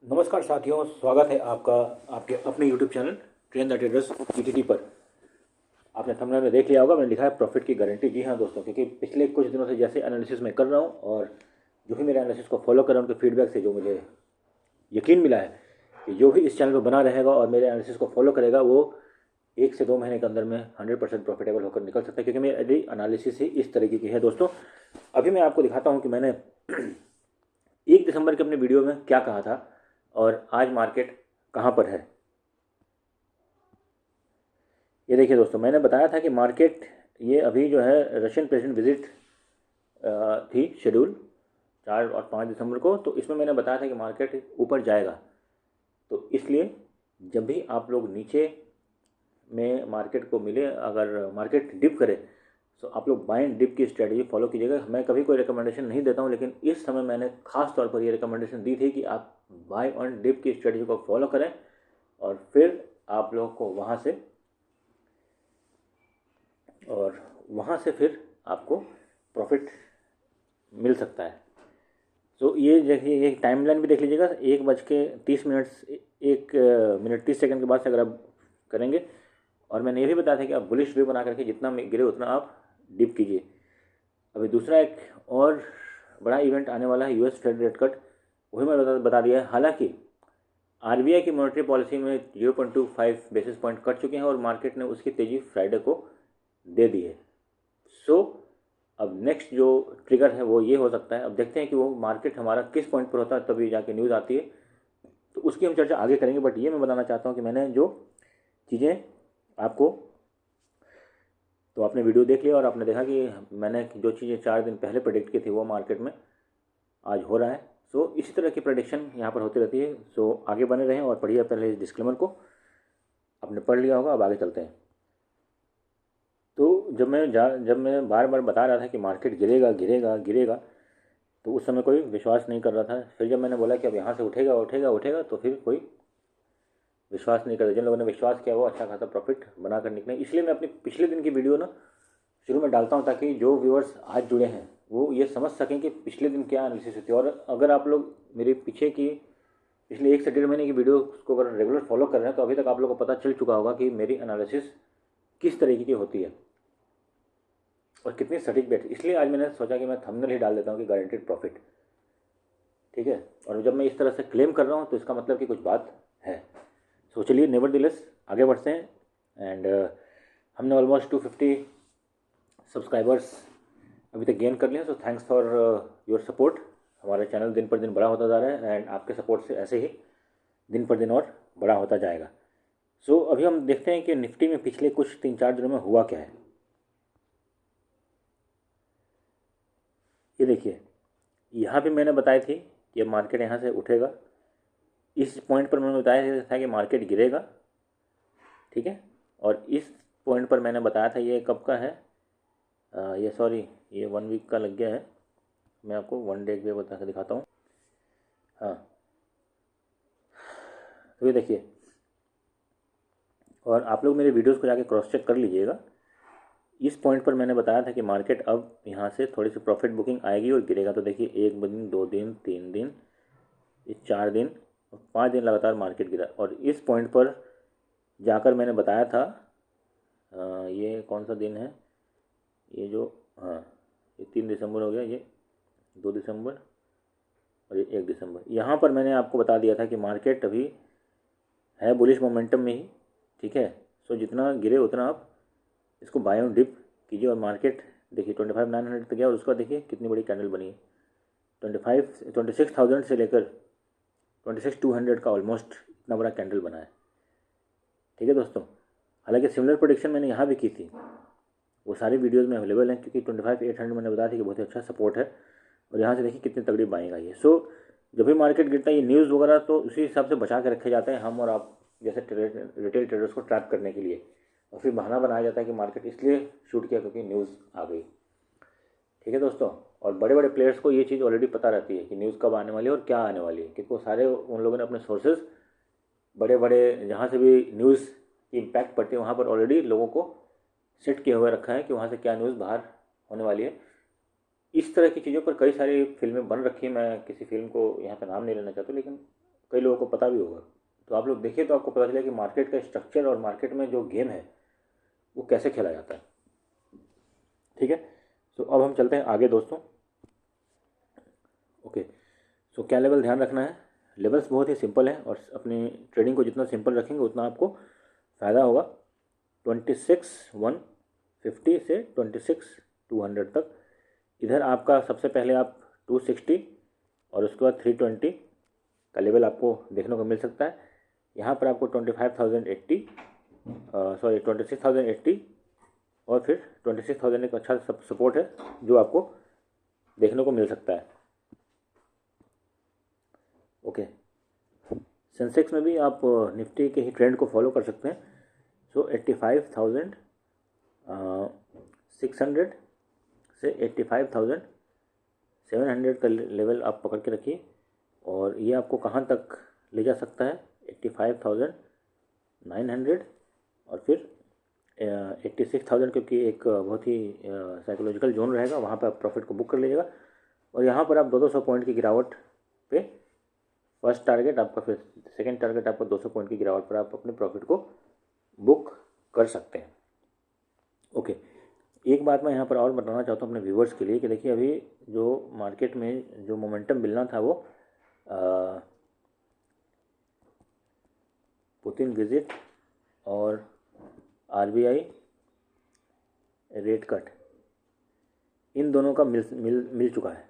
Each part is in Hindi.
नमस्कार साथियों, स्वागत है आपका आपके अपने YouTube channel train the traders TTT पर। आपने थंबनेल में देख लिया होगा, मैंने लिखा है प्रॉफिट की गारंटी। जी हाँ दोस्तों, क्योंकि पिछले कुछ दिनों से जैसे एनालिसिस मैं कर रहा हूँ और जो भी मेरे एनालिसिस को फॉलो कर रहा हूँ उनके फीडबैक से जो मुझे यकीन मिला है कि जो भी इस चैनल पर बना रहेगा और मेरे एनालिसिस को फॉलो करेगा वो 1 से 2 महीने के अंदर में 100% प्रॉफिटेबल होकर निकल सकता है, क्योंकि मेरी एनालिसिस ही इस तरीके की है दोस्तों। अभी मैं आपको दिखाता हूँ कि मैंने 1 दिसंबर के अपने वीडियो में क्या कहा था और आज मार्केट कहाँ पर है। ये देखिए दोस्तों, मैंने बताया था कि मार्केट ये अभी जो है रशियन प्रेसिडेंट विजिट थी शेड्यूल 4 और 5 दिसंबर को, तो इसमें मैंने बताया था कि मार्केट ऊपर जाएगा। तो इसलिए जब भी आप लोग नीचे में मार्केट को मिले, अगर मार्केट डिप करे तो आप लोग बाय एंड डिप की स्ट्रेटजी फॉलो कीजिएगा। मैं कभी कोई रिकमेंडेशन नहीं देता हूँ, लेकिन इस समय मैंने खास तौर पर ये रिकमेंडेशन दी थी कि आप बाय एंड डिप की स्ट्रेटजी को फॉलो करें और फिर आप लोगों को वहाँ से फिर आपको प्रॉफिट मिल सकता है। तो ये देखिए, ये टाइमलाइन भी देख लीजिएगा। 1:30 1 मिनट 30 सेकंड के बाद से अगर आप करेंगे, और मैंने ये भी बताया था कि आप बुलिश व्यू बना करके जितना गिरे उतना आप डिप कीजिए। अभी दूसरा एक और बड़ा इवेंट आने वाला है, यूएस फेड रेट कट, वही मैं बता दिया है। हालांकि आरबीआई की मॉनेटरी पॉलिसी में 0.25 बेसिस पॉइंट कट चुके हैं और मार्केट ने उसकी तेज़ी फ्राइडे को दे दी है। सो अब नेक्स्ट जो ट्रिगर है वो ये हो सकता है। अब देखते हैं कि वो मार्केट हमारा किस पॉइंट पर होता है, तभी जाके न्यूज़ आती है, तो उसकी हम चर्चा आगे करेंगे। बट ये मैं बताना चाहता हूँ कि मैंने जो चीज़ें आपको, तो आपने वीडियो देख लिया और आपने देखा कि मैंने जो चीज़ें 4 दिन पहले प्रेडिक्ट की थी वो मार्केट में आज हो रहा है। सो इसी तरह की प्रेडिक्शन यहाँ पर होती रहती है। सो आगे बने रहें और पढ़िए पहले इस डिस्क्लेमर को। आपने पढ़ लिया होगा, अब आगे चलते हैं। तो जब मैं बार बार बता रहा था कि मार्केट गिरेगा गिरेगा गिरेगा, तो उस समय कोई विश्वास नहीं कर रहा था। फिर जब मैंने बोला कि अब यहाँ से उठेगा उठेगा उठेगा, तो फिर कोई विश्वास नहीं करता। जिन लोगों ने विश्वास किया वो अच्छा खासा प्रॉफिट बना कर निकले। इसलिए मैं अपनी पिछले दिन की वीडियो ना शुरू में डालता हूँ, ताकि जो व्यूअर्स आज जुड़े हैं वो ये समझ सकें कि पिछले दिन क्या एनालिसिस हुई थी। और अगर आप लोग मेरे पिछले 1 से 1.5 महीने की वीडियो को अगर रेगुलर फॉलो कर रहे हैं, तो अभी तक आप लोगों को पता चल चुका होगा कि मेरी एनालिसिस किस तरीके की होती है और कितनी सटीक बैठ। इसलिए आज मैंने सोचा कि मैं थंबनेल ही डाल देता हूँ कि गारंटेड प्रॉफिट, ठीक है। और जब मैं इस तरह से क्लेम कर रहा हूँ तो इसका मतलब कि कुछ बात है। सो चलिए नेवरदिलेस आगे बढ़ते हैं। एंड हमने ऑलमोस्ट 250 सब्सक्राइबर्स अभी तक गेन कर लिए। So thanks for your support. हमारा चैनल दिन पर दिन बड़ा होता जा रहा है एंड आपके सपोर्ट से ऐसे ही दिन पर दिन और बड़ा होता जाएगा। सो अभी हम देखते हैं कि निफ्टी में पिछले कुछ 3-4 दिनों में हुआ क्या है। ये देखिए, यहाँ भी मैंने बताई थी कि मार्केट यहाँ से उठेगा। इस पॉइंट पर मैंने बताया था कि मार्केट गिरेगा, ठीक है। और इस पॉइंट पर मैंने बताया था, ये कब का है, ये सॉरी, ये 1 वीक का लग गया है। मैं आपको 1 डे भी बता के दिखाता हूँ। हाँ, तो ये देखिए, और आप लोग मेरे वीडियोस को जाके क्रॉस चेक कर लीजिएगा। इस पॉइंट पर मैंने बताया था कि मार्केट अब यहाँ से थोड़ी सी प्रॉफिट बुकिंग आएगी और गिरेगा। तो देखिए, 1 दिन 2 दिन 3 दिन, ये 4 दिन और 5 दिन लगातार मार्केट गिरा। और इस पॉइंट पर जाकर मैंने बताया था, ये कौन सा दिन है, ये जो, हाँ, ये 3 दिसंबर हो गया, ये 2 दिसंबर और ये 1 दिसंबर। यहाँ पर मैंने आपको बता दिया था कि मार्केट अभी है बुलिश मोमेंटम में ही, ठीक है। सो जितना गिरे उतना आप इसको बाय ऑन डिप कीजिए। और मार्केट देखिए 25,900 तक गया और उसका देखिए कितनी बड़ी कैंडल बनी है। 26,000 से लेकर 26,200 का ऑलमोस्ट इतना बड़ा कैंडल बना है, ठीक है दोस्तों। हालांकि सिमिलर प्रोडिक्शन मैंने यहाँ भी की थी, वो सारी वीडियोज़ में अवेलेबल हैं, क्योंकि 25,800 मैंने बताया था कि बहुत ही अच्छा सपोर्ट है। और यहाँ से देखिए कितनी तगड़ी बाइंग आई है। सो जब भी मार्केट गिरता है, ये न्यूज़ वगैरह तो उसी हिसाब से बचा के रखे जाते हैं हम और आप जैसे रिटेल ट्रेडर्स को ट्रैप करने के लिए। और फिर बहाना बनाया जाता है कि मार्केट इसलिए शूट किया क्योंकि न्यूज़ आ गई, ठीक है दोस्तों। और बड़े बड़े प्लेयर्स को ये चीज़ ऑलरेडी पता रहती है कि न्यूज़ कब आने वाली है और क्या आने वाली है, क्योंकि वो सारे उन लोगों ने अपने सोर्सेज बड़े बड़े जहाँ से भी न्यूज़ की इम्पैक्ट पड़ती है वहाँ पर ऑलरेडी लोगों को सेट किया हुआ रखा है कि वहाँ से क्या न्यूज़ बाहर होने वाली है। इस तरह की चीज़ों पर कई सारी फिल्में बन रखी हैं। मैं किसी फिल्म को यहाँ पर नाम नहीं लेना चाहता, लेकिन कई लोगों को पता भी होगा। तो आप लोग देखिए तो आपको पता चलेगा कि मार्केट का स्ट्रक्चर और मार्केट में जो गेम है वो कैसे खेला जाता है। ठीक है, तो अब हम चलते हैं आगे दोस्तों। ओके, सो क्या लेवल ध्यान रखना है? लेवल्स बहुत ही सिंपल है और अपनी ट्रेडिंग को जितना सिंपल रखेंगे उतना आपको फ़ायदा होगा। 26,150 से 26,200 तक। इधर आपका सबसे पहले आप 260 और उसके बाद 320 का लेवल आपको देखने को मिल सकता है। यहाँ पर आपको 25,080 सॉरी 26,080 और फिर 26,000 एक अच्छा सपोर्ट है जो आपको देखने को मिल सकता है। ओके, सेंसेक्स में भी आप निफ्टी के ही ट्रेंड को फॉलो कर सकते हैं। सो 85,600 से 85,700 का लेवल आप पकड़ के रखिए और ये आपको कहाँ तक ले जा सकता है? 85,900 और फिर 86,000, क्योंकि एक बहुत ही साइकोलॉजिकल जोन रहेगा, वहाँ पर आप प्रॉफिट को बुक कर लीजिएगा। और यहाँ पर आप 200 पॉइंट की गिरावट पे फर्स्ट टारगेट आपका, फिर सेकंड टारगेट आपका 200 पॉइंट की गिरावट पर आप अपने प्रॉफिट को बुक कर सकते हैं। ओके, एक बात मैं यहाँ पर और बताना चाहता हूँ अपने व्यूवर्स के लिए कि देखिए अभी जो मार्केट में जो मोमेंटम मिलना था वो पुतिन विजिट और आरबीआई रेट कट, इन दोनों का मिल चुका है।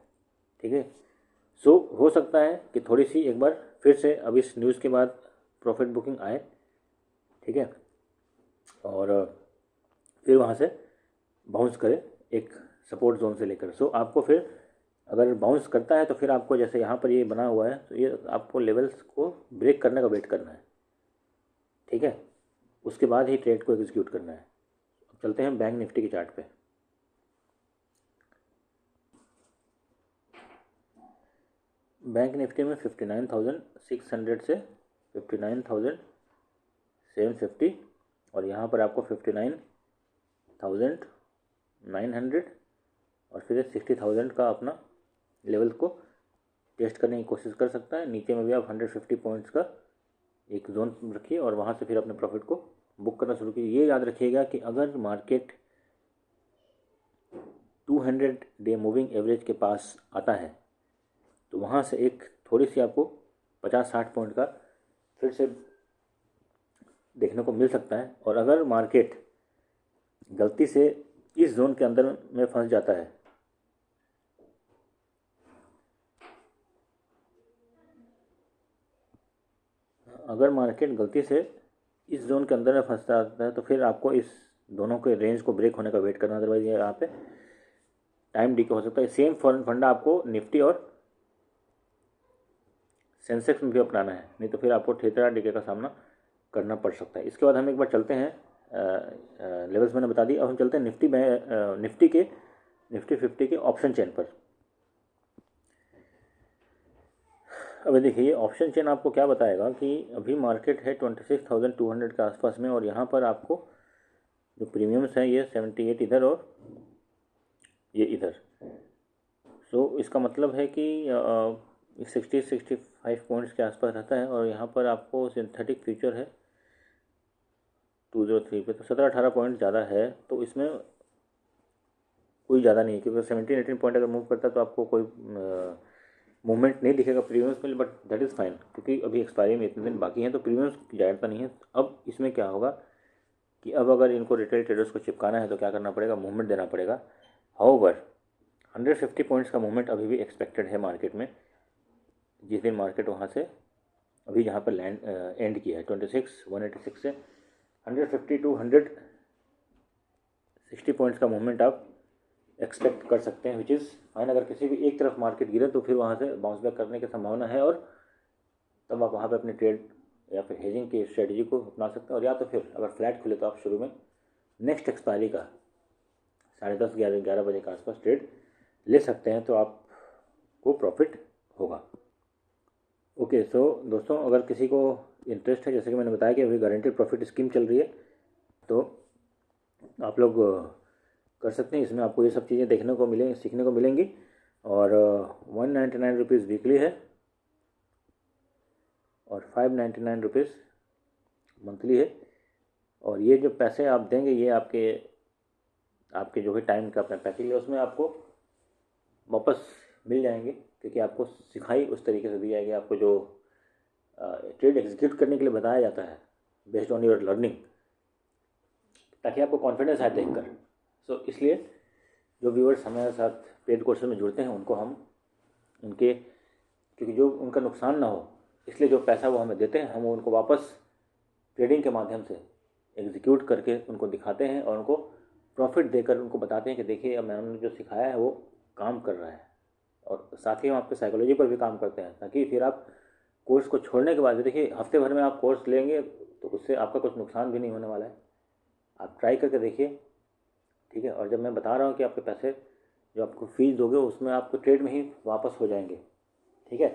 ठीक है, सो हो सकता है कि थोड़ी सी एक बार फिर से अब इस न्यूज़ के बाद प्रॉफिट बुकिंग आए। ठीक है, और फिर वहाँ से बाउंस करे एक सपोर्ट जोन से लेकर। सो आपको फिर अगर बाउंस करता है तो फिर आपको जैसे यहाँ पर ये बना हुआ है तो ये आपको लेवल्स को ब्रेक करने का वेट करना है। ठीक है, उसके बाद ही ट्रेड को एग्जीक्यूट करना है। अब चलते हैं बैंक निफ्टी की चार्ट पे। बैंक निफ्टी में 59,600 से 59,750 और यहाँ पर आपको 59,900 और फिर 60,000 का अपना लेवल को टेस्ट करने की कोशिश कर सकता है। नीचे में भी आप 150 पॉइंट्स का एक जोन रखिए और वहाँ से फिर अपने प्रॉफिट को बुक करना शुरू कीजिए। ये याद रखिएगा कि अगर मार्केट 200 डे मूविंग एवरेज के पास आता है तो वहाँ से एक थोड़ी सी आपको 50-60 पॉइंट का फिर से देखने को मिल सकता है। और अगर मार्केट गलती से इस जोन के अंदर में फंस जाता है इस जोन के अंदर में फंसता है तो फिर आपको इस दोनों के रेंज को ब्रेक होने का वेट करना, अदरवाइज ये यहाँ पे टाइम डीके हो सकता है। सेम फंडा आपको निफ्टी और सेंसेक्स में भी अपनाना है, नहीं तो फिर आपको ठेतरा डीके का सामना करना पड़ सकता है। इसके बाद हम एक बार चलते हैं, लेवल्स मैंने बता दी। अब हम चलते हैं निफ्टी 50 के ऑप्शन चेन पर। अभी देखिए ये ऑप्शन चेन आपको क्या बताएगा कि अभी मार्केट है 26,200 के आसपास में और यहाँ पर आपको जो प्रीमियम्स हैं ये 78 इधर और ये इधर। सो इसका मतलब है कि 60-65 पॉइंट्स के आसपास रहता है और यहाँ पर आपको सिंथेटिक फ्यूचर है 203 पे, तो 17-18 पॉइंट ज़्यादा है। तो इसमें कोई ज़्यादा नहीं है क्योंकि 17-18 पॉइंट अगर मूव करता है तो आपको कोई मूवमेंट नहीं दिखेगा प्रीमियम्स में, बट दैट इज़ फाइन क्योंकि अभी एक्सपायरी में इतने दिन बाकी हैं तो प्रीमियम्स की ज़्यादा नहीं है। अब इसमें क्या होगा कि अब अगर इनको रिटेल ट्रेडर्स को चिपकाना है तो क्या करना पड़ेगा? मूवमेंट देना पड़ेगा। हाउएवर 150 पॉइंट्स का मूवमेंट अभी भी एक्सपेक्टेड है मार्केट में, जिस दिन मार्केट वहाँ से अभी जहाँ पर एंड किया है 26,186 से 150 to 160 पॉइंट्स का मूवमेंट आप एक्सपेक्ट कर सकते हैं, विच इज़ फाइन। अगर किसी भी एक तरफ मार्केट गिरे तो फिर वहाँ से बाउंस बैक करने की संभावना है और तब आप वहाँ पे अपने ट्रेड या फिर हेजिंग की स्ट्रेटजी को अपना सकते हैं। और या तो फिर अगर फ्लैट खुले तो आप शुरू में नेक्स्ट एक्सपायरी का 10:30-11 बजे के आसपास ट्रेड ले सकते हैं, तो आपको प्रॉफिट होगा। ओके, सो दोस्तों अगर किसी को इंटरेस्ट है, जैसे कि मैंने बताया कि अभी गारंटेड प्रॉफिट स्कीम चल रही है, तो आप लोग कर सकते हैं। इसमें आपको ये सब चीज़ें देखने को मिलेंगी, सीखने को मिलेंगी। और 199 रुपीज़ वीकली है और 599 रुपीज़ मंथली है। और ये जो पैसे आप देंगे ये आपके जो भी टाइम का अपना पैकेज है उसमें आपको वापस मिल जाएंगे, क्योंकि आपको सिखाई उस तरीके से दी जाएगी। आपको जो ट्रेड एग्जीक्यूट करने के लिए बताया जाता है बेस्ड ऑन योर लर्निंग, ताकि आपको कॉन्फिडेंस आए देखकर। सो इसलिए जो व्यूअर्स हमारे साथ पेड कोर्सेज में जुड़ते हैं उनको हम उनके, क्योंकि जो उनका नुकसान ना हो इसलिए जो पैसा वो हमें देते हैं हम उनको वापस ट्रेडिंग के माध्यम से एग्जीक्यूट करके उनको दिखाते हैं और उनको प्रॉफिट देकर उनको बताते हैं कि देखिए अब मैंने जो सिखाया है वो काम कर रहा है। और साथ ही हम आपके साइकोलॉजी पर भी काम करते हैं, ताकि फिर आप कोर्स को छोड़ने के बाद भी, देखिए हफ्ते भर में आप कोर्स लेंगे तो उससे आपका कुछ नुकसान भी नहीं होने वाला है। आप ट्राई करके देखिए, ठीक है। और जब मैं बता रहा हूँ कि आपके पैसे जो आपको फीस दोगे उसमें आपको ट्रेड में ही वापस हो जाएंगे, ठीक है।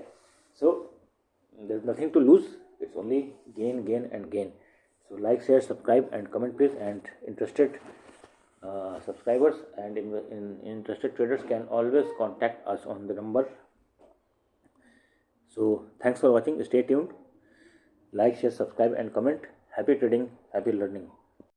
So there is nothing to lose, it's only gain gain and gain. So like, share, subscribe and comment please. And interested subscribers and interested traders can always contact us on the number. So thanks for watching. Stay tuned. Like, share, subscribe and comment. Happy trading, happy learning.